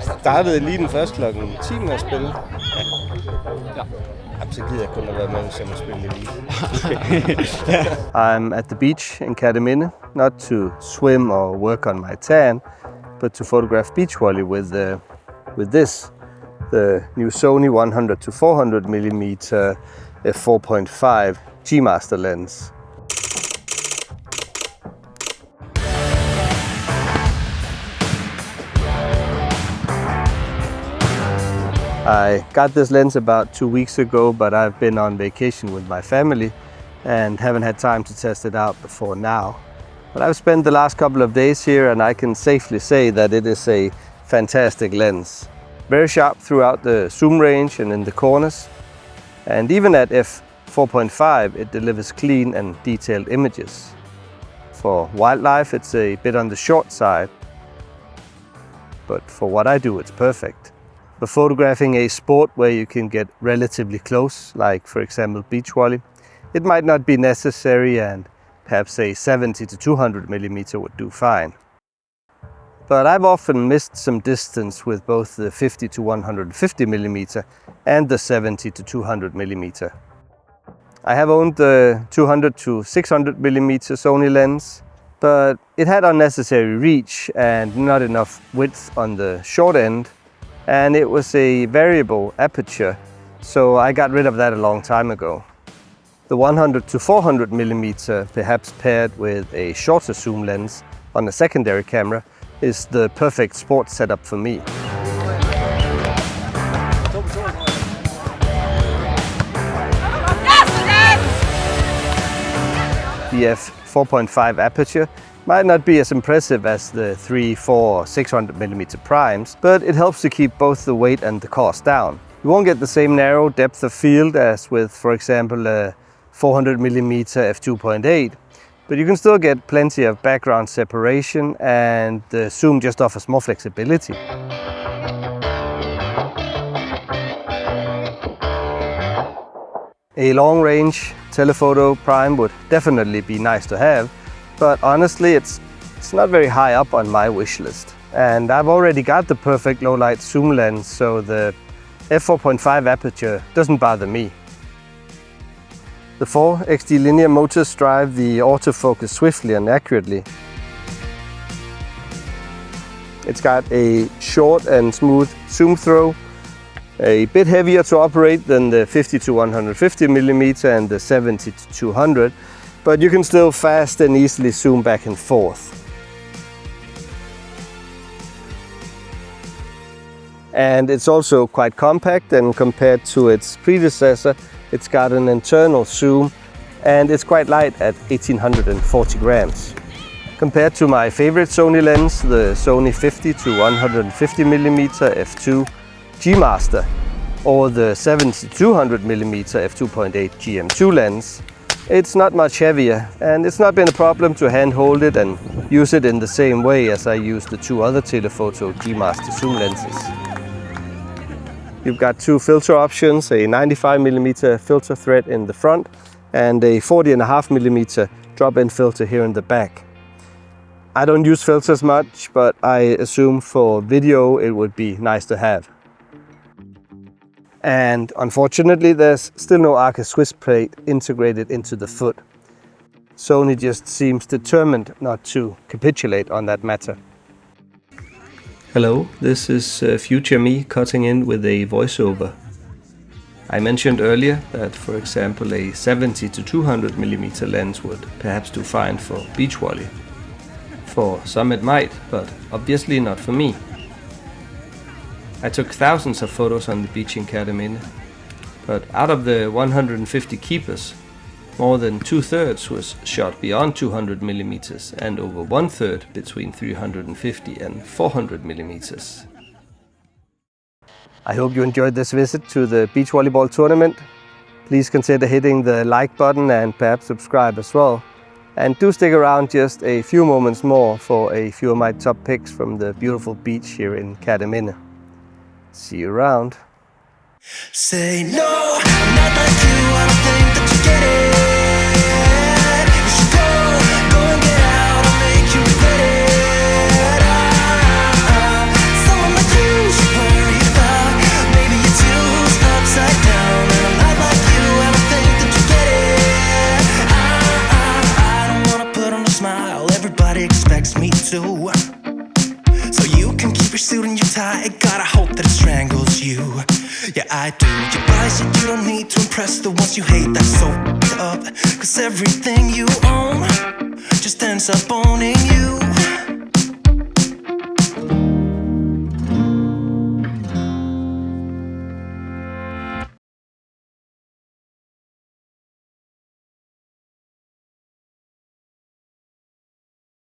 Startede lige den første klokken 10 med at spille. Ja. Så gider jeg kun at være med, hvis jeg må spille elite. I'm at the beach in Kerteminde, not to swim or work on my tan, but to photograph beach volley with this, the new Sony 100-400mm f4.5 G-Master lens. I got this lens about 2 weeks ago, but I've been on vacation with my family and haven't had time to test it out before now. But I've spent the last couple of days here and I can safely say that it is a fantastic lens. Very sharp throughout the zoom range and in the corners. And even at f4.5 it delivers clean and detailed images. For wildlife it's a bit on the short side, but for what I do it's perfect. For photographing a sport where you can get relatively close, like for example beach volley, it might not be necessary and perhaps a 70-200mm would do fine. But I've often missed some distance with both the 50-150mm and the 70-200mm. I have owned the 200-600mm Sony lens, but it had unnecessary reach and not enough width on the short end. And it was a variable aperture, so I got rid of that a long time ago. The 100-400mm, perhaps paired with a shorter zoom lens on a secondary camera, is the perfect sport setup for me. The f4.5 Aperture might not be as impressive as the 300, 400 or 600mm primes, but it helps to keep both the weight and the cost down. You won't get the same narrow depth of field as with, for example, a 400mm f2.8, but you can still get plenty of background separation and the zoom just offers more flexibility. A long-range telephoto prime would definitely be nice to have, but honestly it's not very high up on my wish list. And I've already got the perfect low-light zoom lens, so the f4.5 Aperture doesn't bother me. The 4 XD linear motors drive the autofocus swiftly and accurately. It's got a short and smooth zoom throw, a bit heavier to operate than the 50-150mm and the 70-200, but you can still fast and easily zoom back and forth. And it's also quite compact, and compared to its predecessor, it's got an internal zoom and it's quite light at 1840 grams. Compared to my favorite Sony lens, the Sony 50-150mm f2 G-Master or the 70-200mm f2.8 GM2 lens, it's not much heavier, and it's not been a problem to hand hold it and use it in the same way as I use the 2 other telephoto G-Master zoom lenses. You've got 2 filter options, a 95mm filter thread in the front and a 40.5mm drop-in filter here in the back. I don't use filters much, but I assume for video it would be nice to have. And unfortunately there's still no Arca Swiss plate integrated into the foot. Sony just seems determined not to capitulate on that matter. Hello, this is future me cutting in with a voiceover. I mentioned earlier that, for example, a 70-200mm lens would perhaps do fine for beach volley. For some it might, but obviously not for me. I took thousands of photos on the beach in Kerteminde, but out of the 150 keepers, more than 2/3 was shot beyond 200mm and over 1/3 between 350 and 400mm. I hope you enjoyed this visit to the beach volleyball tournament. Please consider hitting the like button and perhaps subscribe as well. And do stick around just a few moments more for a few of my top picks from the beautiful beach here in Kerteminde. See you around. Say no, I'm not like you, I don't think that you get it. You should go and get out, I'll make you regret it. Someone like you too. So you can keep your suit and your tie, gotta hope that it strangles you. Yeah, I do. You buy shit you don't need to impress the ones you hate, that's so f***ed up. Cause everything you own just ends up owning you.